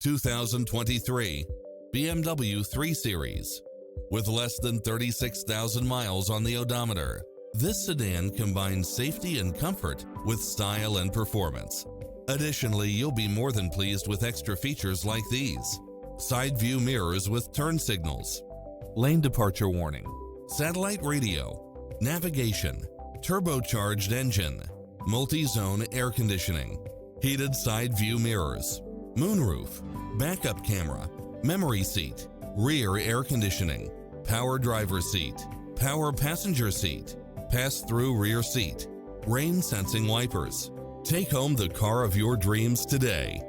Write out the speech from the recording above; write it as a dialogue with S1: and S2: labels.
S1: 2023 BMW 3 Series. With less than 36,000 miles on the odometer, this sedan combines safety and comfort with style and performance. Additionally, you'll be more than pleased with extra features like these: side view mirrors with turn signals, lane departure warning, satellite radio, navigation, turbocharged engine, multi-zone air conditioning, heated side view mirrors, moonroof, backup camera, memory seat, rear air conditioning, power driver seat, power passenger seat, pass-through rear seat, rain sensing wipers. Take home the car of your dreams today.